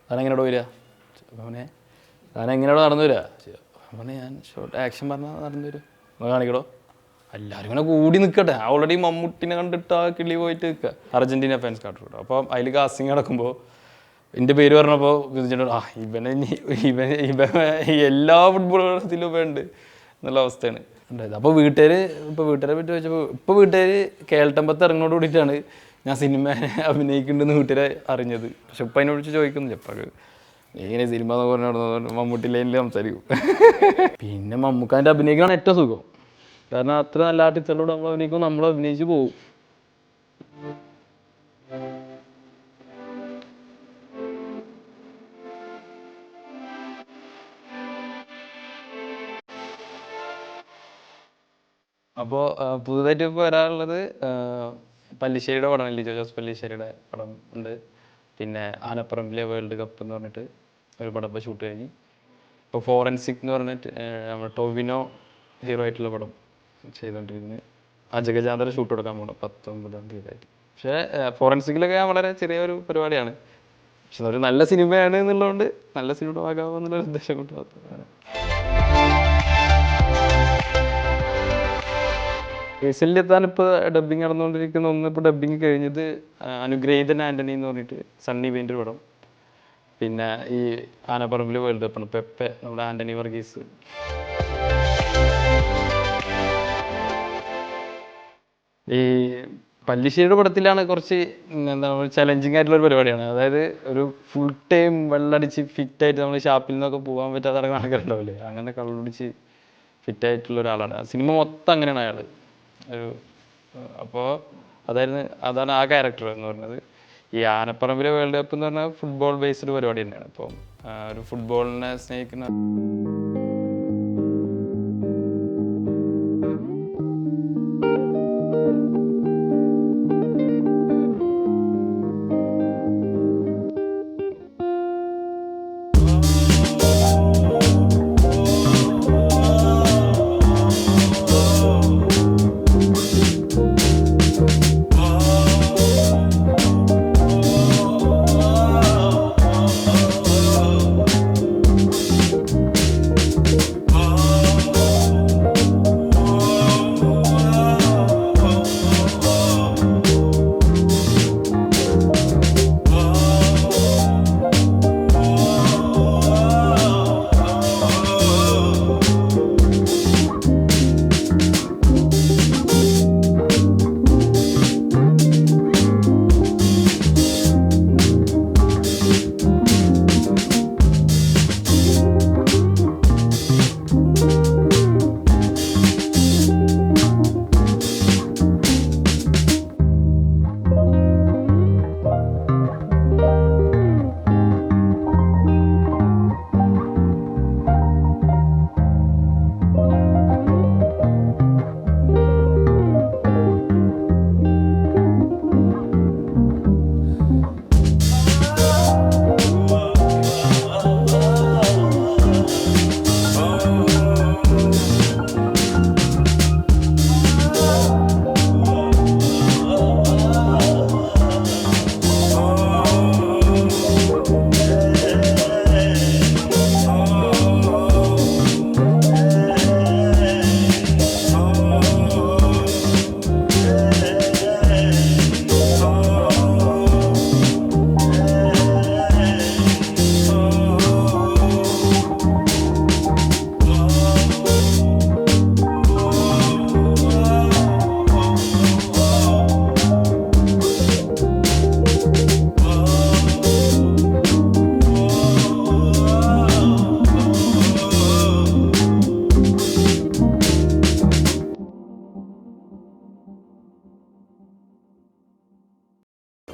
താൻ എങ്ങനെയോട് വരിക? അവനെ താൻ എങ്ങനെയോട് നടന്നു വരിക? അവനെ ഞാൻ ഷോർട്ട് ആക്ഷൻ പറഞ്ഞാൽ നടന്നു വരും. ഒന്ന് കാണിക്കടോ. എല്ലാവരും ഇങ്ങനെ കൂടി നിൽക്കട്ടെ. ഓൾറെഡി മമ്മൂട്ടിനെ കണ്ടിട്ട് ആ കിളി പോയിട്ട് നിൽക്കുക. അർജൻറ്റീന ഫാൻസ് കാട്ടുകൂട്ടോ. അപ്പോൾ അതിൽ കാസ്റ്റിംഗ് നടക്കുമ്പോൾ എൻ്റെ പേര് പറഞ്ഞപ്പോൾ ഇവൻ എല്ലാ ഫുട്ബോളത്തിലും ഇപ്പം ഉണ്ട് എന്നുള്ള അവസ്ഥയാണ് ഉണ്ടായത്. അപ്പോൾ വീട്ടുകാരെ പറ്റി ചോദിച്ചപ്പോൾ ഇപ്പോൾ വീട്ടുകാർ കേൾട്ടമ്പത്ത് ഇറങ്ങോട് കൂടിയിട്ടാണ് ഞാൻ സിനിമ അഭിനയിക്കുന്നുണ്ടെന്ന് വീട്ടുകാരെ അറിഞ്ഞത്. പക്ഷെ ഇപ്പം അതിനോട് ചോദിക്കുന്നില്ല. അപ്പോൾ ഇങ്ങനെ സിനിമ എന്ന് പറഞ്ഞ മമ്മൂട്ടി ലൈനിൽ സംസാരിക്കും. പിന്നെ മമ്മൂക്കാൻ്റെ അഭിനയിക്കാണ് ഏറ്റവും സുഖം. കാരണം അത്ര നല്ല ആർട്ടിസ്റ്റുകളോട് നമ്മൾ അഭിനയിക്കും, നമ്മൾ അഭിനയിച്ച് പോകും. അപ്പോൾ പുതുതായിട്ട് ഇപ്പോൾ വരാനുള്ളത് പല്ലിശ്ശേരിയുടെ പടമാണ്. ലിജോ ജോസ് പല്ലിശ്ശേരിയുടെ പടം ഉണ്ട്. പിന്നെ ആനപ്പറമ്പിലെ വേൾഡ് കപ്പ് എന്ന് പറഞ്ഞിട്ട് ഒരു പടം ഇപ്പോൾ ഷൂട്ട് കഴിഞ്ഞ്. ഇപ്പോൾ ഫോറൻസിക് എന്ന് പറഞ്ഞിട്ട് നമ്മുടെ ടോവിനോ ഹീറോ ആയിട്ടുള്ള പടം ചെയ്തുകൊണ്ടിരിക്കുന്നത്. അജഗജാന്തര ഷൂട്ട് കൊടുക്കാൻ പോകണം 19-ാം തീയതി. പക്ഷേ ഫോറൻസിക്കിലൊക്കെ ഞാൻ വളരെ ചെറിയൊരു പരിപാടിയാണ്. പക്ഷെ അതൊരു നല്ല സിനിമയാണ് എന്നുള്ളതുകൊണ്ട് നല്ല സിനിമ ആകാമോ എന്നുള്ളൊരു ഉദ്ദേശം കൊണ്ട് മാത്രമാണ്. റീസെൻ്റ്ലി എത്താൻ ഇപ്പോൾ ഡബ്ബിങ് നടന്നുകൊണ്ടിരിക്കുന്ന ഒന്ന്, ഇപ്പോൾ ഡബ്ബിങ് കഴിഞ്ഞത് അനുഗ്രഹീതൻ ആൻ്റണി എന്ന് പറഞ്ഞിട്ട് സണ്ണി വെയിൻ്റെ പടം. പിന്നെ ഈ ആനപ്പറമ്പിൽ വേൾഡ് കപ്പാണ് പെപ്പെ, നമ്മുടെ ആൻ്റണി വർഗീസ്. ഈ പല്ലിശ്ശേരിയുടെ പടത്തിലാണ് കുറച്ച് എന്താ ചലഞ്ചിങ് ആയിട്ടുള്ളൊരു പരിപാടിയാണ്. അതായത് ഒരു ഫുൾ ടൈം വെള്ളമടിച്ച് ഫിറ്റായിട്ട് നമ്മൾ ഷാപ്പിൽ നിന്നൊക്കെ പോകാൻ പറ്റാത്ത നടക്കുന്ന ആൾക്കാരുണ്ടാവില്ലേ, അങ്ങനെ കള്ളുടിച്ച് ഫിറ്റായിട്ടുള്ള ഒരാളാണ്. സിനിമ മൊത്തം അങ്ങനെയാണ് അയാൾ ഒരു. അപ്പോൾ അതാണ് ആ ക്യാരക്ടർ എന്ന് പറയുന്നത്. ഈ ആനപ്പറമ്പിലെ വേൾഡ് കപ്പ് എന്ന് പറഞ്ഞാൽ ഫുട്ബോൾ ബേസ്ഡ് പരിപാടി തന്നെയാണ്. അപ്പം ഒരു ഫുട്ബോളിനെ സ്നേഹിക്കുന്ന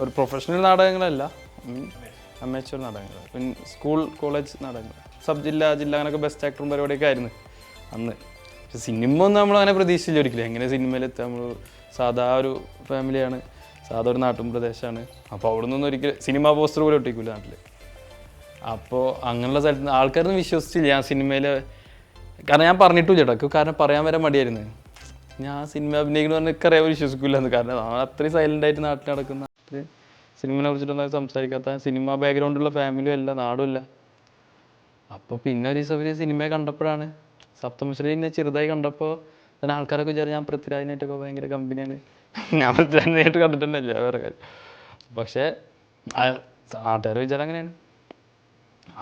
ഒരു പ്രൊഫഷണൽ നാടകങ്ങളല്ല, അമേച്വർ നാടകങ്ങൾ, പിന്നെ സ്കൂൾ കോളേജ് നാടകങ്ങൾ, സബ് ജില്ല അങ്ങനെയൊക്കെ ബെസ്റ്റ് ആക്ടറും പരിപാടിയൊക്കെ ആയിരുന്നു അന്ന്. പക്ഷെ സിനിമ ഒന്നും നമ്മളങ്ങനെ പ്രതീക്ഷിച്ചില്ല ഒരിക്കലും. എങ്ങനെ സിനിമയിലെത്തുക? നമ്മൾ സാധാ ഒരു ഫാമിലിയാണ്, സാധാ ഒരു നാട്ടും പ്രദേശമാണ്. അപ്പോൾ അവിടെ നിന്നൊന്നും ഒരിക്കലും സിനിമാ പോസ്റ്റർ പോലും ഒട്ടിക്കില്ല നാട്ടിൽ. അപ്പോൾ അങ്ങനെയുള്ള സ്ഥലത്ത് ആൾക്കാരൊന്നും വിശ്വസിച്ചില്ല ഞാൻ സിനിമയിൽ. കാരണം ഞാൻ പറഞ്ഞിട്ടില്ല കേട്ടോ, കാരണം പറയാൻ വരെ മടിയായിരുന്നു. ഞാൻ സിനിമ അഭിനയിക്കണമെന്ന് പറഞ്ഞാൽ അറിയാൻ വിശ്വസിക്കില്ല എന്ന്. കാരണം അത്രയും സൈലൻ്റായിട്ട് നാട്ടിൽ നടക്കുന്ന സിനിമയെ കുറിച്ചിട്ടൊന്നും സംസാരിക്കാത്ത, സിനിമ ബാക്ക്ഗ്രൗണ്ടുള്ള ഫാമിലിയും അല്ല, നാടും ഇല്ല. അപ്പോൾ പിന്നെ ഒരു ദിവസം ഒരു സിനിമയെ കണ്ടപ്പോഴാണ്, സപ്തമിശ്രീനെ ചെറുതായി കണ്ടപ്പോൾ തന്നെ ആൾക്കാരൊക്കെ വിചാരിച്ചു ഞാൻ പൃഥ്വിരാജിനായിട്ടൊക്കെ ഭയങ്കര കമ്പനിയാണ്. ഞാൻ പൃഥ്വിരാജിനായിട്ട് കണ്ടിട്ടുണ്ടല്ല വേറെ കാര്യം. പക്ഷേ നാട്ടുകാർ വിചാരം അങ്ങനെയാണ്.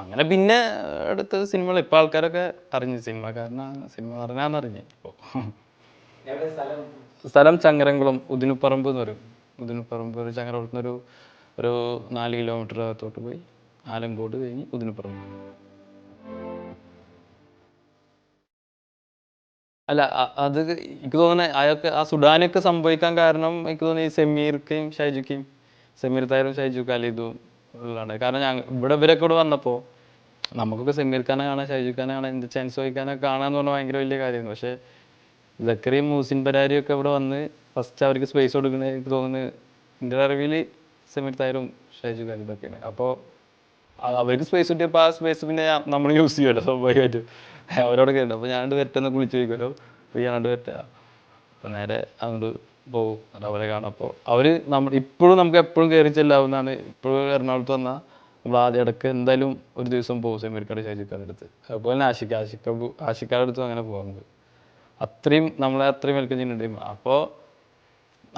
അങ്ങനെ പിന്നെ അടുത്ത സിനിമകൾ ഇപ്പോൾ ആൾക്കാരൊക്കെ അറിഞ്ഞു, സിനിമ പറഞ്ഞാന്നറിഞ്ഞു. ഇപ്പോൾ സ്ഥലം ചങ്ങരംകുളം, ഉദിനുപ്പറമ്പ് എന്ന് പറയും. ഉദിനുപ്പറമ്പ് ഒരു ചങ്ങരകുളത്തുനിന്നൊരു 4 കിലോമീറ്റർ അകത്തോട്ട് പോയി ആലങ്കോട് കഴിഞ്ഞ് ഉദിനുപ്പറമ്പ്. അല്ല അത് എനിക്ക് തോന്നുന്നത് അയാൾക്ക് ആ സുഡാനൊക്കെ സംഭവിക്കാൻ കാരണം എനിക്ക് തോന്നുന്നു ഈ സെമീർക്കയും ഷൈജുക്കയും, സെമീർ തായരും ഷൈജു ഖാലിദും ഉള്ളതാണ്. കാരണം ഇവരൊക്കെ ഇവിടെ വന്നപ്പോൾ നമുക്കൊക്കെ സെമീർ ഖാനെ കാണാൻ, ഷൈജു ഖാനെ കാണാൻ, എന്ത് ചാൻസ് ചോദിക്കാനൊക്കെ കാണാന്ന് പറഞ്ഞാൽ ഭയങ്കര വലിയ കാര്യമാണ്. പക്ഷേ സക്കറിയും മൂസിൻ ബരാരിയും ഒക്കെ ഇവിടെ വന്ന് ഫസ്റ്റ് അവർക്ക് സ്പേസ് കൊടുക്കുന്നത് എനിക്ക് തോന്നുന്നത് എൻ്റെ അറിവിൽ സെമീർ തായരും ഷൈജു ഖാലിദൊക്കെയാണ്. അപ്പോൾ അവർക്ക് സ്പേസ് കിട്ടിയപ്പോൾ ആ സ്പേസ് പിന്നെ നമ്മൾ യൂസ് ചെയ്യുമല്ലോ സ്വാഭാവികമായിട്ടും. അവരോടൊക്കെ ഉണ്ട്. അപ്പോൾ ഞാണ്ട് വരട്ടെന്ന് വിളിച്ച് ചോദിക്കുമല്ലോ, അപ്പോൾ ഞാണ്ട് വരട്ടെ, അപ്പോൾ നേരെ അങ്ങോട്ട് പോകും. അത് അവരെ കാണാം. അപ്പോൾ അവർ ഇപ്പോഴും നമുക്ക് എപ്പോഴും കയറി ചെല്ലാവുന്നതാണ്. ഇപ്പോഴും എറണാകുളത്ത് വന്നാൽ നമ്മൾ ആദ്യം ഇടയ്ക്ക് എന്തായാലും ഒരു ദിവസം പോകും സെമീർക്കാട് ഷൈജുക്കാരുടെ അടുത്ത്. അതുപോലെ തന്നെ ആഷിക്കാരുടെ അടുത്തും അങ്ങനെ പോകാൻ നമുക്ക് അത്രയും നമ്മളെ അത്രയും വെൽക്കം ചെയ്യുന്നുണ്ട്. അപ്പോൾ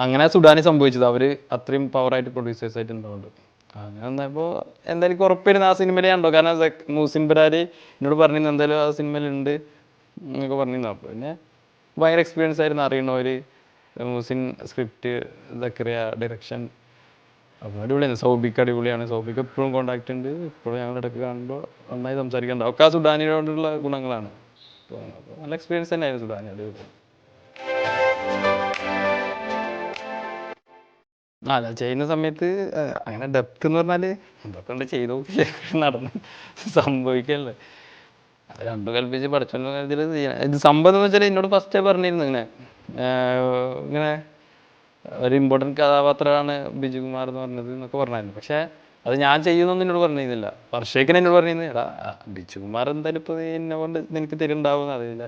അങ്ങനെ സുഡാനി സംഭവിച്ചത്. അവർ അത്രയും പവറായിട്ട് പ്രൊഡ്യൂസേഴ്സായിട്ട് ഉണ്ടാവുന്നുണ്ട്. അങ്ങനെ വന്നപ്പോൾ എന്തായാലും ഉറപ്പായിരുന്നു ആ സിനിമയിലേ ഉണ്ടോ. കാരണം മൂസിൻ ബരാരി എന്നോട് പറഞ്ഞിരുന്നു എന്തായാലും ആ സിനിമയിലുണ്ട് എന്നൊക്കെ പറഞ്ഞിരുന്നു. അപ്പോൾ പിന്നെ ഭയങ്കര എക്സ്പീരിയൻസ് ആയിരുന്നു, അറിയണവർ, മൂസിൻ സ്ക്രിപ്റ്റ്, സക്കറിയ ഡയറക്ഷൻ. അപ്പോൾ അടിപൊളിയാണ്. സൗബിക്ക് അടിപൊളിയാണ്. സൗബിക്ക് എപ്പോഴും കോൺടാക്റ്റ് ഉണ്ട്. ഇപ്പോഴും ഞങ്ങൾ ഇടയ്ക്ക് കാണുമ്പോൾ നന്നായി സംസാരിക്കുന്നുണ്ട്. ഒക്കെ ആ സുഡാനിയോടുള്ള ഗുണങ്ങളാണ്. അപ്പോൾ നല്ല എക്സ്പീരിയൻസ് തന്നെയായിരുന്നു സുഡാനി. അടിപൊളി. അല്ല ചെയ്യുന്ന സമയത്ത് അങ്ങനെ ഡെപ്ത് എന്ന് പറഞ്ഞാൽ എന്തൊക്കെ ഉണ്ട് ചെയ്തു നടന്ന് സംഭവിക്കല്ലേ. അത് രണ്ടും കൽപ്പിച്ച് പഠിച്ചോണ്ട് ഇത് സംഭവം എന്ന് വെച്ചാൽ എന്നോട് ഫസ്റ്റേ പറഞ്ഞിരുന്നു ഇങ്ങനെ ഒരു ഇമ്പോർട്ടൻറ്റ് കഥാപാത്രമാണ് ബിജുകുമാർ എന്ന് പറഞ്ഞത് എന്നൊക്കെ പറഞ്ഞായിരുന്നു. പക്ഷേ അത് ഞാൻ ചെയ്യുന്നൊന്നും എന്നോട് പറഞ്ഞിരുന്നില്ല. വർഷേക്കനെ എന്നോട് പറഞ്ഞിരുന്നു എടാ ബിജുകുമാർ എന്തായാലും ഇപ്പോൾ എന്നെ കൊണ്ട് നിനക്ക് തരുന്നുണ്ടാവും അറിയില്ല.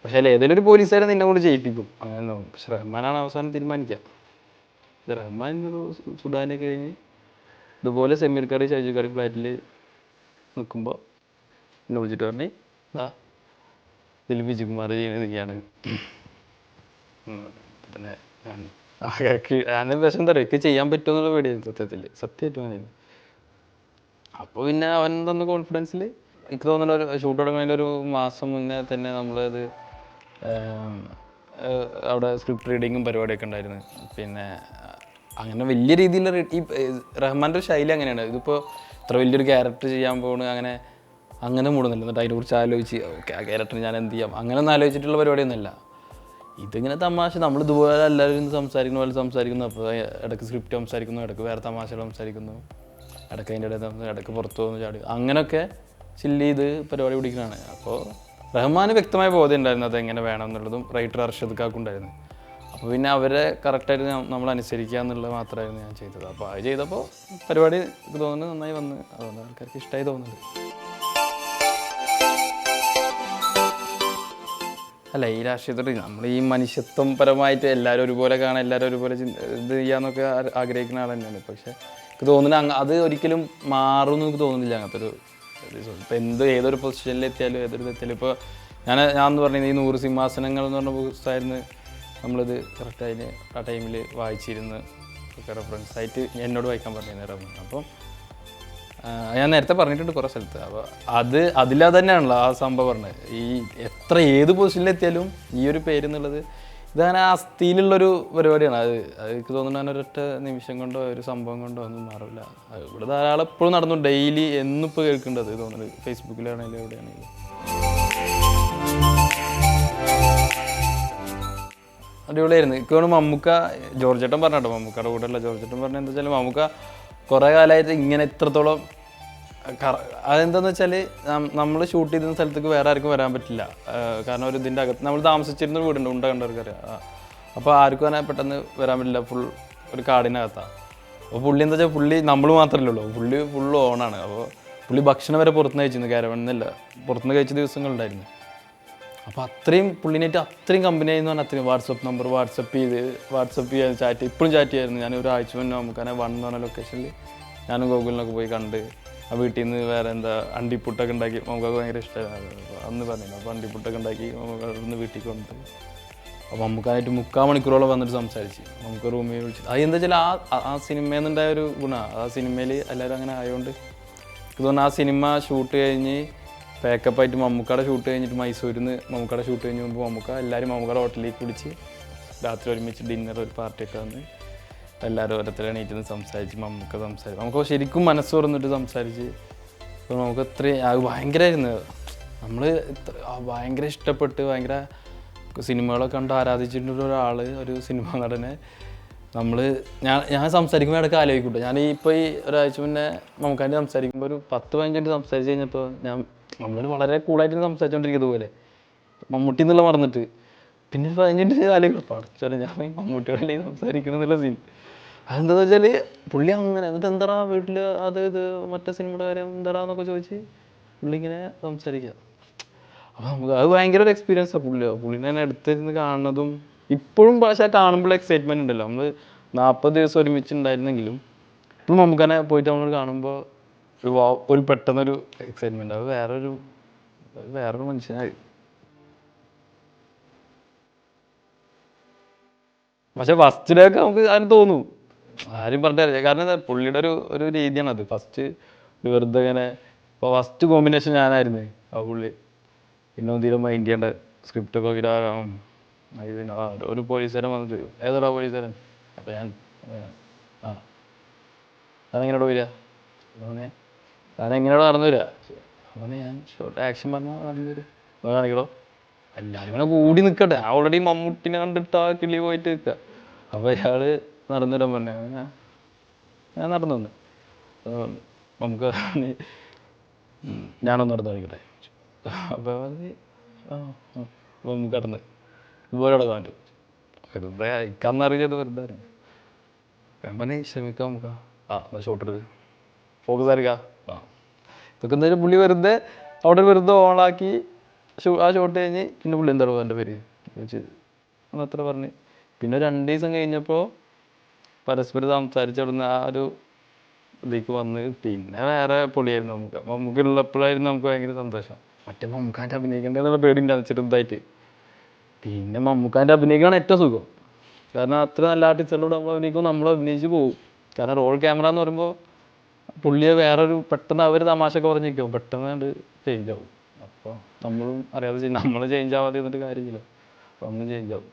പക്ഷേ അല്ല ഏതെങ്കിലും ഒരു പോലീസുകാരെ നിന്നെ കൊണ്ട് ചെയ്യിപ്പിക്കും അങ്ങനെ. പക്ഷെ റഹ്മാനാണ് അവസാനം തീരുമാനിക്കുക. റഹ്മാൻ സുഡാനെ കഴിഞ്ഞ് ഇതുപോലെ സെമീർക്കാട് ഷൈജുക്കാട് ഫ്ലാറ്റിൽ നിൽക്കുമ്പോൾ എന്നെ വിളിച്ചിട്ട് പറഞ്ഞ് ഇതിൽ ബിജുകുമാർ ചെയ്യുന്നത് നീയാണ്. പിന്നെ ഞാൻ വിഷം എന്താ പറയുക ചെയ്യാൻ പറ്റുമെന്നുള്ള പേടിയായിരുന്നു സത്യമായിട്ടും അങ്ങനെയായിരുന്നു. അപ്പോൾ പിന്നെ അവൻ തന്ന കോൺഫിഡൻസിൽ എനിക്ക് തോന്നുന്ന ഒരു ഷൂട്ട് തുടങ്ങുന്നതിൻ്റെ ഒരു മാസം മുന്നേ തന്നെ നമ്മളത് അവിടെ സ്ക്രിപ്റ്റ് റീഡിങ്ങും പരിപാടിയൊക്കെ ഉണ്ടായിരുന്നു. പിന്നെ അങ്ങനെ വലിയ രീതിയിലുള്ള ഈ റഹ്മാൻ്റെ ഒരു ശൈലി അങ്ങനെയാണ്. ഇതിപ്പോൾ ഇത്ര വലിയൊരു ക്യാരക്ടർ ചെയ്യാൻ പോകുന്നു അങ്ങനെ മൂടുന്നില്ല. എന്നിട്ട് അതിനെക്കുറിച്ച് ആലോചിച്ച് ഓക്കെ ആ ക്യാരക്ടർ ഞാൻ എന്ത് ചെയ്യാം അങ്ങനെയൊന്നും ആലോചിച്ചിട്ടുള്ള പരിപാടിയൊന്നുമല്ല. ഇതിങ്ങനെ തമാശ നമ്മൾ ഇതുപോലെ എല്ലാവരും സംസാരിക്കുന്ന പോലെ സംസാരിക്കുന്നു. അപ്പോൾ ഇടയ്ക്ക് സ്ക്രിപ്റ്റ് സംസാരിക്കുന്നു, ഇടയ്ക്ക് വേറെ തമാശകൾ സംസാരിക്കുന്നു, ഇടയ്ക്ക് അതിൻ്റെ ഇടയ്ക്ക് പുറത്ത് പോകുന്നു ചാടി, അങ്ങനെയൊക്കെ ചില്ല് ചെയ്ത് പരിപാടി പിടിക്കുന്നതാണ്. അപ്പോൾ റഹ്മാന് വ്യക്തമായ ബോധ്യം ഉണ്ടായിരുന്നു അതെങ്ങനെ വേണം എന്നുള്ളതും റൈറ്റർ അർഷദ് കാക്കുണ്ടായിരുന്നു. അപ്പോൾ പിന്നെ അവരെ കറക്റ്റായിട്ട് നമ്മൾ അനുസരിക്കുക എന്നുള്ളത് മാത്രമായിരുന്നു ഞാൻ ചെയ്തത്. അപ്പോൾ അത് ചെയ്തപ്പോൾ പരിപാടി എനിക്ക് തോന്നുന്നത് നന്നായി വന്ന്, അതുകൊണ്ട് ആൾക്കാർക്ക് ഇഷ്ടമായി തോന്നുന്നുണ്ട്. അല്ല ഈ രാഷ്ട്രീയത്തോട് നമ്മൾ ഈ മനുഷ്യത്വം പരമായിട്ട് എല്ലാവരും ഒരുപോലെ കാണാൻ, എല്ലാവരും ഒരുപോലെ ഇത് ചെയ്യാന്നൊക്കെ ആഗ്രഹിക്കുന്ന ആൾ തന്നെയാണ്. പക്ഷേ എനിക്ക് തോന്നുന്നത് അത് ഒരിക്കലും മാറുമെന്ന് എനിക്ക് തോന്നുന്നില്ല. അങ്ങനത്തെ ഒരു ഇപ്പോൾ ഏതൊരു പൊസിഷനിലെത്തിയാലും ഏതൊരു എത്തിയാലും ഇപ്പോൾ ഞാൻ പറഞ്ഞത് ഈ 100 സിംഹാസനങ്ങൾ എന്ന് പറഞ്ഞ പുസ്തകമായിരുന്നു നമ്മളിത് കറക്റ്റായിട്ട് ആ ടൈമിൽ വായിച്ചിരുന്ന് ഒക്കെ റെഫറൻസ് ആയിട്ട് എന്നോട് വായിക്കാൻ പറഞ്ഞിരുന്നു. അപ്പം ഞാൻ നേരത്തെ പറഞ്ഞിട്ടുണ്ട് കുറേ സ്ഥലത്ത്. അപ്പോൾ അതില്ലാതെ തന്നെയാണല്ലോ ആ സംഭവം പറഞ്ഞത്. ഈ ഏത് പൊസിഷനിലെത്തിയാലും ഈ ഒരു പേര് എന്നുള്ളത് ഇതങ്ങനെ അസ്ഥിയിലുള്ളൊരു പരിപാടിയാണ്. അത് എനിക്ക് തോന്നുന്നു ഒരൊറ്റ നിമിഷം കൊണ്ടോ ഒരു സംഭവം കൊണ്ടോ ഒന്നും മാറില്ല. ഇവിടെ ധാരാളം എപ്പോഴും നടന്നു, ഡെയിലി എന്നിപ്പോൾ കേൾക്കേണ്ടത് തോന്നുന്നത് ഫേസ്ബുക്കിലാണെങ്കിലും എവിടെയാണെങ്കിലും. അടിപൊളിയായിരുന്നു. എനിക്ക് തോന്നുന്നു മമ്മൂക്ക ജോർജേട്ടൻ പറഞ്ഞോ, മമ്മൂക്കയുടെ കൂടെയുള്ള ജോർജേട്ടൻ പറഞ്ഞ എന്താ വെച്ചാൽ മമ്മൂക്ക കുറേ കാലമായിട്ട് ഇങ്ങനെ ഇത്രത്തോളം അതെന്താണെന്ന് വെച്ചാൽ നമ്മൾ ഷൂട്ട് ചെയ്തിരുന്ന സ്ഥലത്തേക്ക് വേറെ ആർക്കും വരാൻ പറ്റില്ല. കാരണം ഒരു ഇതിൻ്റെ അകത്ത് നമ്മൾ താമസിച്ചിരുന്ന വീടുണ്ട്, ഉണ്ട കണ്ടവർക്കറിയാം. അപ്പോൾ ആർക്കും തന്നെ പെട്ടെന്ന് വരാൻ പറ്റില്ല, ഒരു കാടിനകത്താണ്. അപ്പോൾ പുള്ളി എന്താ വെച്ചാൽ പുള്ളി നമ്മൾ മാത്രമല്ലേ ഉള്ളൂ, പുള്ളി ഫുൾ ഓണാണ്. അപ്പോൾ പുള്ളി ഭക്ഷണം വരെ പുറത്തുനിന്ന് കഴിച്ചിരുന്നു, കാരവണിന്നല്ല പുറത്തുനിന്ന് കഴിച്ച ദിവസങ്ങളുണ്ടായിരുന്നു. അപ്പോൾ അത്രയും പുള്ളിനായിട്ട് അത്രയും കമ്പനി ആയിരുന്നു പറഞ്ഞാൽ അത്രയും വാട്സപ്പ് നമ്പർ വാട്സപ്പ് ചെയ്യാൻ ചാറ്റ് ഇപ്പോഴും ചാറ്റ് ചെയ്യായിരുന്നു. ഞാൻ ഒരാഴ്ച മുന്നേ നമുക്ക് വൺ എന്ന് പറഞ്ഞ ലൊക്കേഷനിൽ ഞാനും ഗൂഗിളിനൊക്കെ പോയി കണ്ട് ആ വീട്ടിൽ നിന്ന് വേറെ എന്താ അണ്ടിപ്പുട്ടൊക്കെ ഉണ്ടാക്കി നമുക്കൊക്കെ ഭയങ്കര ഇഷ്ടമായിരുന്നു. അന്ന് പറഞ്ഞില്ല അപ്പോൾ അണ്ടിപ്പുട്ടൊക്കെ ഉണ്ടാക്കി നമുക്ക് അവിടെ നിന്ന് വീട്ടിൽ വന്നിട്ട് അപ്പോൾ നമുക്കായിട്ട് 3/4 മണിക്കൂറോളം വന്നിട്ട് സംസാരിച്ച് നമുക്ക് റൂമിൽ വിളിച്ചിട്ട് അത് എന്താ വെച്ചാൽ ആ സിനിമയിൽ നിന്നുണ്ടായ ഒരു ഗുണമാണ്. ആ സിനിമയിൽ എല്ലാവരും അങ്ങനെ ആയതുകൊണ്ട് ഇതുകൊണ്ട് ആ സിനിമ ഷൂട്ട് കഴിഞ്ഞ് പാക്കപ്പായിട്ട് മമ്മൂക്കയുടെ ഷൂട്ട് കഴിഞ്ഞിട്ട് മൈസൂരിൽ നിന്ന് മമ്മൂക്കയുടെ ഷൂട്ട് കഴിഞ്ഞ് മുമ്പ് എല്ലാവരും മമ്മൂക്കയുടെ ഹോട്ടലിലേക്ക് വിളിച്ച് രാത്രി ഒരുമിച്ച് ഡിന്നർ ഒരു പാർട്ടിയൊക്കെ വന്ന് എല്ലാവരും ഓരോരുത്തരും എണീറ്റ് സംസാരിച്ച് നമുക്ക് ശരിക്കും മനസ്സ് തുറന്നിട്ട് സംസാരിച്ച് അപ്പോൾ നമുക്ക് ഇത്രയും അത് ഭയങ്കരമായിരുന്നു. നമ്മൾ ഭയങ്കര ഇഷ്ടപ്പെട്ട് ഭയങ്കര സിനിമകളൊക്കെ കണ്ട് ആരാധിച്ചിട്ടുള്ള ഒരാൾ ഒരു സിനിമാ നടനെ ഞാൻ സംസാരിക്കുമ്പോൾ ഇടയ്ക്ക് ആലോചിക്കൂട്ടോ. ഞാൻ ഇപ്പോൾ ഈ ഒരാഴ്ച മുന്നേ നമുക്കായിട്ട് സംസാരിക്കുമ്പോൾ ഒരു 10-15 മിനിറ്റ് സംസാരിച്ച് കഴിഞ്ഞപ്പോൾ നമ്മൾ വളരെ കൂളായിട്ട് സംസാരിച്ചുകൊണ്ടിരിക്കുന്നത് പോലെ മമ്മൂട്ടി എന്നുള്ള മറന്നിട്ട് പിന്നെ ഒരു 15 മിനിറ്റ് ആലോചിക്കും പഠിച്ചാൽ ഞാൻ മമ്മൂട്ടിയോടല്ലേ സംസാരിക്കണമെന്നുള്ള സീൻ. അതെന്താണെന്ന് വെച്ചാൽ പുള്ളി അങ്ങനെ എന്നിട്ട് എന്താടാ വീട്ടിൽ ഇത് മറ്റേ സിനിമയുടെ കാര്യം എന്താടാന്നൊക്കെ ചോദിച്ച് പുള്ളി ഇങ്ങനെ സംസാരിക്കുക. അപ്പോൾ നമുക്ക് അത് ഭയങ്കര ഒരു എക്സ്പീരിയൻസാണ്. പുള്ളിനെ തന്നെ അടുത്തിരുന്ന് കാണുന്നതും ഇപ്പോഴും പക്ഷേ കാണുമ്പോൾ എക്സൈറ്റ്മെൻറ്റ് ഉണ്ടല്ലോ. നമ്മൾ 40 ദിവസം ഒരുമിച്ചുണ്ടായിരുന്നെങ്കിലും ഇപ്പം നമുക്ക് തന്നെ പോയിട്ട് നമ്മൾ കാണുമ്പോൾ ഒരു പെട്ടെന്നൊരു എക്സൈറ്റ്മെൻറ്റ്. അത് വേറൊരു മനുഷ്യനായി. പക്ഷെ ഫസ്റ്റ് ഡേ ഒക്കെ നമുക്ക് അതിന് തോന്നും ആരും പറഞ്ഞില്ല. കാരണം എന്താ പുള്ളിയുടെ ഒരു രീതിയാണ് അത്. ഫസ്റ്റ് വെറുതെ ഇങ്ങനെ ഇപ്പോൾ ഫസ്റ്റ് കോമ്പിനേഷൻ ഞാനായിരുന്നു ആ പുള്ളി പിന്നെ തീരെ മൈൻഡ് ചെയ്യേണ്ട സ്ക്രിപ്റ്റൊക്കെ ഒരു പോലീസുകാരൻ വന്നിട്ട് ഏതാടാ പോലീസുകാരൻ അപ്പോൾ അതെങ്ങനെയോട് വരിക അതെങ്ങനെയോട് നടന്നു വരിക അപ്പോൾ ഞാൻ ഷോർട്ട് ആക്ഷൻ പറഞ്ഞാൽ നടന്നു വരും കാണിക്കടോ എല്ലാവരും ഇങ്ങനെ കൂടി നിൽക്കട്ടെ. ഓൾറെഡി മമ്മൂട്ടിനെ കണ്ടിട്ട് ആ കിളി പോയിട്ട് നിൽക്കുക. അപ്പോൾ അയാൾ നടന്നു വരാൻ പറഞ്ഞു. ഞാൻ നടന്നു വന്നു നമുക്ക് ഞാനൊന്ന് നടന്നു കാണിക്കട്ടെ. അപ്പോൾ നമുക്ക് കടന്ന് ഇതുപോലെ നടക്കാൻ പറ്റും വെറുതെ ഇക്കാന്നറിയത് വെറുതെ ഞാൻ പറഞ്ഞ് ശ്രമിക്കാം നമുക്ക് ഷോട്ട് എടുത്ത് ഫോക്കസ് ആയിരിക്കാം ഇതൊക്കെ എന്തായാലും പുള്ളി വെറുതെ അവിടെ വെറുതെ ഓണാക്കി ആ ഷോട്ട് കഴിഞ്ഞ് പിന്നെ പുള്ളി എന്താ പറയുക എൻ്റെ പേര് ചോദിച്ച് അത്ര പറഞ്ഞ് പിന്നെ 2 ദിവസം കഴിഞ്ഞപ്പോൾ പരസ്പരം സംസാരിച്ചവിടുന്ന് ആ ഒരു ഇതിലേക്ക് വന്ന് പിന്നെ വേറെ പൊളിയായിരുന്നു. നമുക്കുള്ളപ്പോഴായിരുന്നു നമുക്ക് ഭയങ്കര സന്തോഷം. മറ്റേ മമ്മൂക്കാൻ്റെ അഭിനയിക്കേണ്ടതെന്നുള്ള പേടിയുണ്ടാകും ചെറുതായിട്ട്. പിന്നെ മമ്മൂക്കാൻ്റെ അഭിനയിക്കാണ് ഏറ്റവും സുഖം. കാരണം അത്ര നല്ല ആർട്ടിസ്റ്റുകളോട് നമ്മൾ അഭിനയിച്ച് പോകും. കാരണം റോൾ ക്യാമറ എന്ന് പറയുമ്പോൾ പുള്ളിയെ വേറൊരു പെട്ടെന്ന് അവർ തമാശയൊക്കെ പറഞ്ഞിരിക്കും പെട്ടെന്ന് കണ്ട് ചേഞ്ച് ആവും. അപ്പോൾ നമ്മളും അറിയാതെ നമ്മൾ ചേഞ്ച് ആവാതെ എന്നിട്ട് കാര്യമില്ല. അപ്പോൾ നമ്മൾ ചേഞ്ച് ആവും.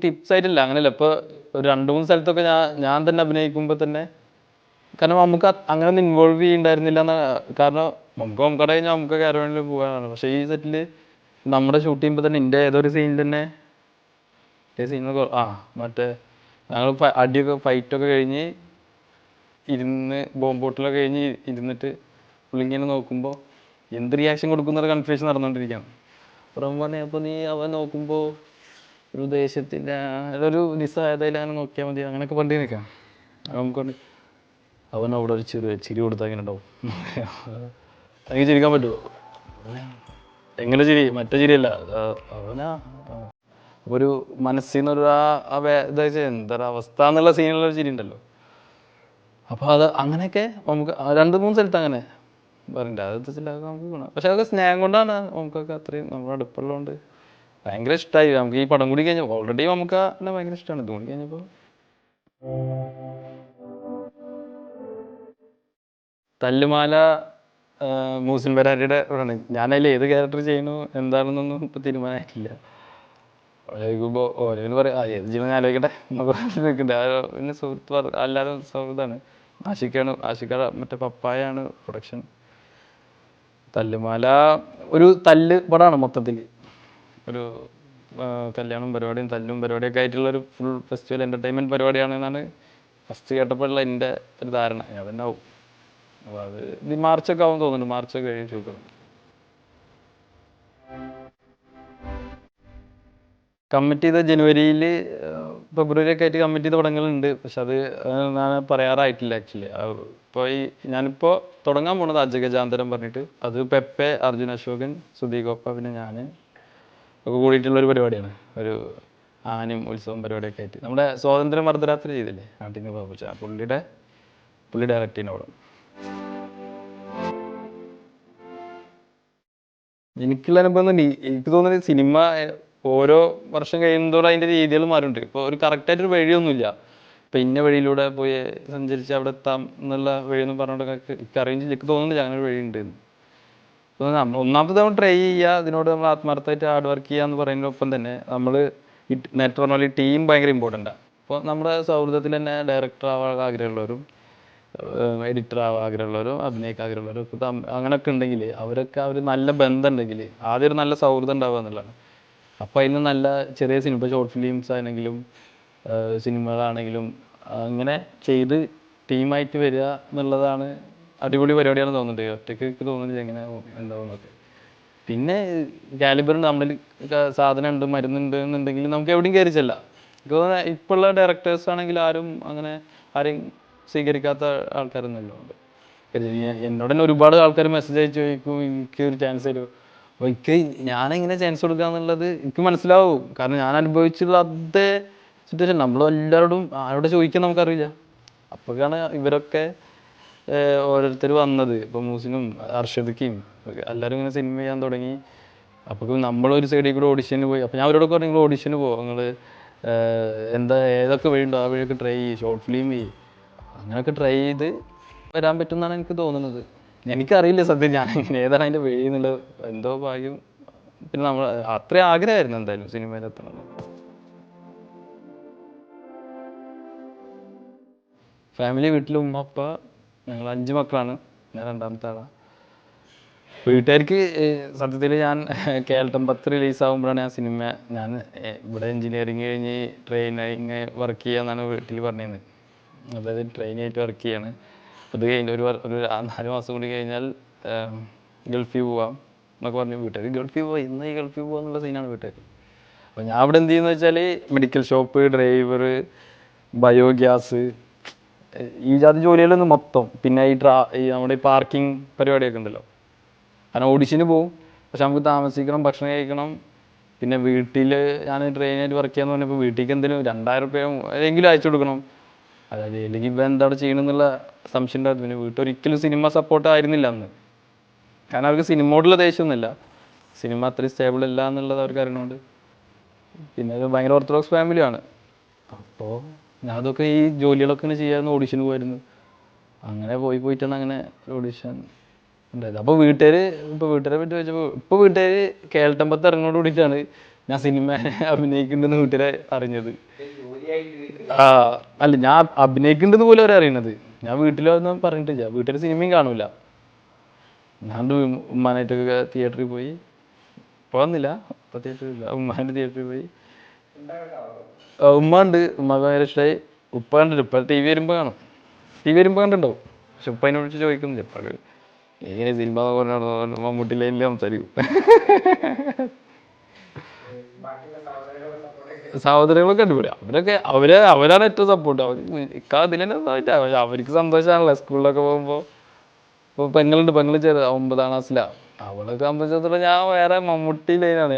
ടിപ്സ് ആയിട്ടില്ല അങ്ങനെയല്ല. ഇപ്പോൾ ഒരു 2-3 സ്ഥലത്തൊക്കെ ഞാൻ തന്നെ അഭിനയിക്കുമ്പോൾ തന്നെ കാരണം നമുക്ക് അങ്ങനെ ഒന്നും ഇൻവോൾവ് ചെയ്യുന്നുണ്ടായിരുന്നില്ല കാരണം നമുക്കടെ കഴിഞ്ഞാൽ നമുക്ക് കാരവാനിൽ പോകാനാണ്. പക്ഷേ ഈ സെറ്റിൽ നമ്മുടെ ഷൂട്ട് ചെയ്യുമ്പോൾ തന്നെ എൻ്റെ ഏതൊരു സീനിൽ തന്നെ സീനൊക്കെ മറ്റേ ഞങ്ങൾ അടിയൊക്കെ ഫൈറ്റൊക്കെ കഴിഞ്ഞ് ഇരുന്ന് ബോംബോട്ടിലൊക്കെ കഴിഞ്ഞ് ഇരുന്നിട്ട് പുള്ളിങ്ങനെ നോക്കുമ്പോൾ എന്ത് റിയാക്ഷൻ കൊടുക്കുന്നൊരു കൺഫ്യൂഷൻ നടന്നുകൊണ്ടിരിക്കുകയാണ്. അப்புறம் പറഞ്ഞാൽ അപ്പോൾ അവൻ നോക്കുമ്പോൾ ഒരു ദേശത്തിൻ്റെ ഒരു നിസ്സഹായതയിൽ അങ്ങനെ നോക്കിയാൽ മതി അങ്ങനെയൊക്കെ പറഞ്ഞ് നിൽക്കാം. നമുക്കൊണ്ട് അവൻ അവിടെ ഒരു ചിരി കൊടുത്താൽ ഇങ്ങനെ ഉണ്ടാവും. എനിക്ക് ചിരിക്കാൻ പറ്റുമോ? എങ്ങനെ ചിരി മറ്റേ ചിരിയല്ല അവനാ ഒരു മനസ്സിൽ നിന്നൊരു എന്താ വെച്ചാൽ എന്താ അവസ്ഥ എന്നുള്ള സീനുള്ളൊരു ചിരി ഉണ്ടല്ലോ. അപ്പോൾ അത് അങ്ങനെയൊക്കെ നമുക്ക് 2-3 സ്ഥലത്ത് അങ്ങനെ പറയണ്ട. അത് നമുക്ക് ഗുണം. പക്ഷെ അതൊക്കെ സ്നേഹം കൊണ്ടാണ് നമുക്കൊക്കെ അത്രയും നമ്മുടെ അടുപ്പുള്ളതുകൊണ്ട് ഭയങ്കര ഇഷ്ടമായി. നമുക്ക് ഈ പടം കൂടി കഴിഞ്ഞപ്പോൾ ഓൾറെഡി നമുക്ക് എന്നെ ഭയങ്കര ഇഷ്ടമാണ്. ഇത് കൂടി കഴിഞ്ഞപ്പോൾ തല്ലുമാല മൂസിൻ പെരാരിയുടെ ആണ്. ഞാനതിൽ ഏത് ക്യാരക്ടർ ചെയ്യണു എന്താണെന്നൊന്നും ഇപ്പോൾ തീരുമാനമായിട്ടില്ല. ആലോചിക്കുമ്പോൾ ഓരോന്ന് പറയും ഏത് ചെയ്യണമെന്ന് ആലോചിക്കട്ടെ എന്നൊക്കെ നിൽക്കട്ടെ. പിന്നെ സുഹൃത്ത് എല്ലാവരും സൗഹൃദമാണ്. ആഷിക്കാണ് മറ്റേ പപ്പായാണ് പ്രൊഡക്ഷൻ. തല്ലുമാല ഒരു തല്ല് പടമാണ് മൊത്തത്തിൽ. ഒരു കല്യാണം പരിപാടിയും തല്ലും പരിപാടിയൊക്കെ ആയിട്ടുള്ളൊരു ഫുൾ ഫെസ്റ്റിവൽ എൻ്റർടൈൻമെൻറ്റ് പരിപാടിയാണെന്നാണ് ഫസ്റ്റ് കേട്ടപ്പോഴുള്ള എൻ്റെ ഒരു ധാരണ. അതന്നെ ആവും. അപ്പോൾ അത് മാർച്ചൊക്കെ ആവും തോന്നുന്നുണ്ട്. മാർച്ചൊക്കെ കഴിഞ്ഞ് ചോദിക്കണം. കമ്മിറ്റ് ചെയ്ത ജനുവരിയിൽ ഫെബ്രുവരി ഒക്കെ ആയിട്ട് കമ്മിറ്റ് ചെയ്ത് തുടങ്ങലുണ്ട്. പക്ഷെ അത് ഞാൻ പറയാറായിട്ടില്ല ആക്ച്വലി. ഇപ്പോൾ ഞാനിപ്പോൾ തുടങ്ങാൻ പോണത് അജഗജാന്തരം പറഞ്ഞിട്ട്, അത് പെപ്പെ, അർജുൻ അശോകൻ, സുധീകോപ്പ പിന്നെ ഞാൻ ഒക്കെ കൂടിയിട്ടുള്ളൊരു പരിപാടിയാണ്. ഒരു ആനയും ഉത്സവം പരിപാടിയൊക്കെ ആയിട്ട് നമ്മുടെ സ്വാതന്ത്ര്യം അർദ്ധരാത്രി ചെയ്തില്ലേ നാട്ടിന് ബാബുച്ച, പുള്ളി ഡയറക്റ്റ് ചെയ്യുന്ന പടം. എനിക്കുള്ള അനുഭവം എനിക്ക് തോന്നുന്നത് സിനിമ ഓരോ വർഷം കഴിയുന്നതോടെ അതിൻ്റെ രീതികൾ മാറുന്നുണ്ട്. ഇപ്പോൾ ഒരു കറക്റ്റായിട്ടൊരു വഴിയൊന്നുമില്ല. ഇപ്പം ഇന്ന വഴിയിലൂടെ പോയി സഞ്ചരിച്ച് അവിടെ എത്താം എന്നുള്ള വഴിയൊന്നും പറഞ്ഞുകൊണ്ടൊക്കെ എനിക്ക് തോന്നുന്നില്ല അങ്ങനെ ഒരു വഴി ഉണ്ട്. ഒന്നാമത്തെ നമ്മൾ ട്രൈ ചെയ്യുക, അതിനോട് നമ്മൾ ആത്മാർത്ഥമായിട്ട് ഹാർഡ് വർക്ക് ചെയ്യുക എന്ന് പറയുന്നതിനൊപ്പം തന്നെ നമ്മൾ നേരത്തെ പറഞ്ഞ പോലെ ടീം ഭയങ്കര ഇമ്പോർട്ടൻ്റാണ്. അപ്പോൾ നമ്മുടെ സൗഹൃദത്തിൽ തന്നെ ഡയറക്ടർ ആവാൻ ആഗ്രഹമുള്ളവരും എഡിറ്റർ ആവാൻ ആഗ്രഹമുള്ളവരും അഭിനയിക്കാൻ ആഗ്രഹമുള്ളവരും ഇപ്പം അങ്ങനെയൊക്കെ ഉണ്ടെങ്കിൽ അവർ നല്ല ബന്ധം ഉണ്ടെങ്കിൽ ആദ്യം ഒരു നല്ല സൗഹൃദം ഉണ്ടാവുക എന്നുള്ളതാണ്. അപ്പോൾ അതിന് നല്ല ചെറിയ സിനിമ, ഷോർട്ട് ഫിലിംസ് ആണെങ്കിലും സിനിമകളാണെങ്കിലും അങ്ങനെ ചെയ്ത് ടീമായിട്ട് വരിക എന്നുള്ളതാണ് അടിപൊളി പരിപാടിയാണെന്ന് തോന്നുന്നുണ്ട്. ഒറ്റയ്ക്ക് തോന്നുന്നില്ല എങ്ങനെ എന്താവുന്നൊക്കെ. പിന്നെ കാലിബർ നമ്മളിൽ സാധനം ഉണ്ട്, മരുന്നുണ്ട് എന്നുണ്ടെങ്കിൽ നമുക്ക് എവിടെയും കയറി ചെല്ലാം. എനിക്ക് തോന്നുന്നത് ഇപ്പോഴുള്ള ഡയറക്ടേഴ്സ് ആണെങ്കിൽ ആരെയും സ്വീകരിക്കാത്ത ആൾക്കാരൊന്നുമല്ലോ ഉണ്ട്. എന്നോട് തന്നെ ഒരുപാട് ആൾക്കാർ മെസ്സേജ് അയച്ചു ചോദിക്കും എനിക്ക് ഒരു ചാൻസ് തരുമോ. അപ്പോൾ ഞാനെങ്ങനെ ചാൻസ് കൊടുക്കുക എന്നുള്ളത് എനിക്ക് മനസ്സിലാവും. കാരണം ഞാൻ അനുഭവിച്ചുള്ള അതേ സിറ്റുവേഷൻ നമ്മളെല്ലാവരോടും ആരോട് ചോദിക്കാൻ നമുക്കറിയില്ല. അപ്പോഴാണ് ഇവരൊക്കെ ഓരോരുത്തർ വന്നത്. ഇപ്പോൾ മൂസിനും അർഷദയ്ക്കും എല്ലാവരും ഇങ്ങനെ സിനിമ ചെയ്യാൻ തുടങ്ങി. അപ്പോൾ നമ്മളൊരു സൈഡിൽ കൂടെ ഓഡിഷന് പോയി. അപ്പോൾ ഞാൻ അവരോടൊക്കെ പറഞ്ഞു നിങ്ങൾ ഓഡിഷന് പോകും, നിങ്ങൾ ഏതൊക്കെ വഴിയുണ്ടോ ആ വഴിയൊക്കെ ട്രൈ ചെയ്യും, ഷോർട്ട് ഫിലിം ചെയ്യും. അങ്ങനെയൊക്കെ ട്രൈ ചെയ്ത് വരാൻ പറ്റുമെന്നാണ് എനിക്ക് തോന്നുന്നത്. എനിക്കറിയില്ല സത്യം ഞാൻ ഏതാണ് അതിൻ്റെ വഴി എന്നുള്ളത്. എന്തോ ഭാഗ്യം. പിന്നെ നമ്മൾ അത്രയും ആഗ്രഹമായിരുന്നു എന്തായാലും സിനിമയിലെത്തണം. ഫാമിലി വീട്ടിൽ ഉമ്മ, അപ്പ, ഞങ്ങൾ 5 മക്കളാണ്. ഞാൻ രണ്ടാമത്തെ ആളാണ്. വീട്ടുകാർക്ക് സത്യത്തിൽ ഞാൻ കേൾട്ടം 10 റിലീസാകുമ്പോഴാണ് ഞാൻ ഇവിടെ എൻജിനീയറിങ് കഴിഞ്ഞ് ട്രെയിനിങ് വർക്ക് ചെയ്യാമെന്നാണ് വീട്ടിൽ പറഞ്ഞത്. അതായത് ട്രെയിനായിട്ട് വർക്ക് ചെയ്യാണ്. അത് കഴിഞ്ഞ് ഒരു 4 മാസം കൂടി കഴിഞ്ഞാൽ ഗൾഫിൽ പോവാം എന്നൊക്കെ പറഞ്ഞു വീട്ടുകാർ. ഗൾഫിൽ പോവാം, ഇന്ന് ഈ ഗൾഫിൽ പോകുക എന്നുള്ള സീനാണ് വീട്ടുകാർ. അപ്പോൾ ഞാൻ ഇവിടെ എന്ത് ചെയ്യുന്നത് വെച്ചാൽ മെഡിക്കൽ ഷോപ്പ്, ഡ്രൈവർ, ബയോഗ്യാസ്, ഈ ജാതി ജോലികളൊന്നും മൊത്തം. പിന്നെ ഈ നമ്മുടെ ഈ പാർക്കിംഗ് പരിപാടിയൊക്കെ ഉണ്ടല്ലോ, കാരണം ഓഡിഷന് പോവും. പക്ഷെ നമുക്ക് താമസിക്കണം, ഭക്ഷണം കഴിക്കണം. പിന്നെ വീട്ടിൽ ഞാൻ ട്രെയിനായിട്ട് വർക്ക് ചെയ്യാന്ന് പറഞ്ഞപ്പോൾ വീട്ടിലേക്ക് എന്തെങ്കിലും 2000 രൂപ ഏതെങ്കിലും അയച്ചു കൊടുക്കണം. അതായത് അല്ലെങ്കിൽ ഇപ്പം എന്താ അവിടെ ചെയ്യണമെന്നുള്ള സംശയം ഉണ്ടായിരുന്നു. പിന്നെ വീട്ടൊരിക്കലും സിനിമ സപ്പോർട്ട് ആയിരുന്നില്ല അന്ന്. കാരണം അവർക്ക് സിനിമയോടുള്ള ദേഷ്യമൊന്നുമില്ല, സിനിമ അത്രയും സ്റ്റേബിൾ അല്ല എന്നുള്ളത് അവർക്ക് അറിയണമുണ്ട്. പിന്നെ അത് ഭയങ്കര ഓർത്തഡോക്സ് ഫാമിലിയാണ്. അപ്പോൾ ഞാൻ അതൊക്കെ ഈ ജോലികളൊക്കെ ചെയ്യാമായിരുന്നു, ഓഡിഷന് പോയിരുന്നു. അങ്ങനെ പോയിട്ടാണ് അങ്ങനെ ഓഡിഷൻ ഉണ്ടായത്. അപ്പോൾ വീട്ടുകാരെ പറ്റി ചോദിച്ചപ്പോൾ ഇപ്പോൾ വീട്ടുകാർ കേൾട്ടം 10 ഇറങ്ങോട് കൂടിയിട്ടാണ് ഞാൻ സിനിമ അഭിനയിക്കുന്നുണ്ടെന്ന് വീട്ടുകാരെ അറിഞ്ഞത്. അല്ല, ഞാൻ അഭിനയിക്കുന്നുണ്ടെന്ന് പോലും അവരെ അറിയണത്. ഞാൻ വീട്ടിലൊന്നും പറഞ്ഞിട്ടില്ല. വീട്ടിൽ സിനിമയും കാണൂല. ഞാൻ ഉമ്മാനായിട്ടൊക്കെ തിയേറ്ററിൽ പോയി, പോകുന്നില്ല ഇപ്പോൾ തിയേറ്ററില്ല, ഉമ്മാൻ്റെ തിയേറ്ററിൽ പോയി. ഉമ്മ ഉണ്ട്, ഉമ്മക്ക് ഭയങ്കര ഇഷ്ടമായി. ഉപ്പ കണ്ടിട്ട് ഇപ്പം ടി വി വരുമ്പോൾ കണ്ടിട്ടുണ്ടാവും. പക്ഷെ ഉപ്പ അതിനെ വിളിച്ച് ചോദിക്കുന്നില്ല. ഇപ്പോൾ ഇങ്ങനെ സിനിമ മമ്മൂട്ടി ലൈനിൽ സംസാരിക്കും. സഹോദരങ്ങളൊക്കെ അടിപൊളി. അവരാണ് ഏറ്റവും സപ്പോർട്ട്. അതിലെന്നെ അവർക്ക് സന്തോഷമാണല്ലോ സ്കൂളിലൊക്കെ പോകുമ്പോൾ. ഇപ്പോൾ പെങ്ങളുണ്ട്, പെങ്ങൾ 9ാം ക്ലാസ്സിലാണ്. അവളൊക്കെ സംബന്ധിച്ചിടത്തോളം ഞാൻ വേറെ മമ്മൂട്ടി ലൈനാണ്.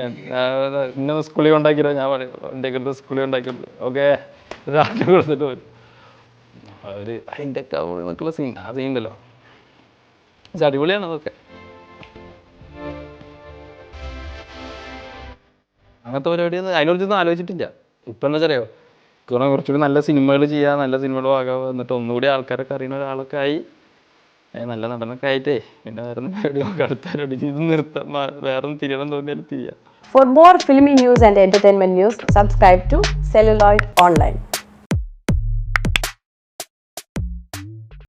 ഇന്ന സ്കൂളിൽ കൊണ്ടാക്കിയോ, ഞാൻ എൻ്റെ സ്കൂളിൽ കൊണ്ടാക്കിയുള്ളൂ. ഓക്കെ രാത്രി കൊടുത്തിട്ട് വരും. അതിൻ്റെ ഒക്കെ മക്കളുള്ള സീൻ ഉണ്ടല്ലോ, പക്ഷെ അടിപൊളിയാണ് അതൊക്കെ. അങ്ങനത്തെ പരിപാടിയൊന്നും അതിനെക്കുറിച്ചൊന്നും ആലോചിച്ചിട്ടില്ല. ഇപ്പം എന്താ വെച്ചറിയോ, കുറച്ചുകൂടി നല്ല സിനിമകൾ ചെയ്യുക, നല്ല സിനിമകൾ ആകാവുക, എന്നിട്ട് ഒന്നുകൂടി ആൾക്കാരൊക്കെ അറിയുന്ന ഒരാളൊക്കെ ആയി, നല്ല നടനൊക്കെ ആയിട്ടേ പിന്നെ വേറെ പരിപാടി നോക്കാം. അടുത്ത പരിപാടി ഇത് നിർത്താം, വേറെ ഒന്നും തിരിയണം തോന്നിയാലും തിരിയാം. For more filmy news and entertainment news, subscribe to Celluloid Online.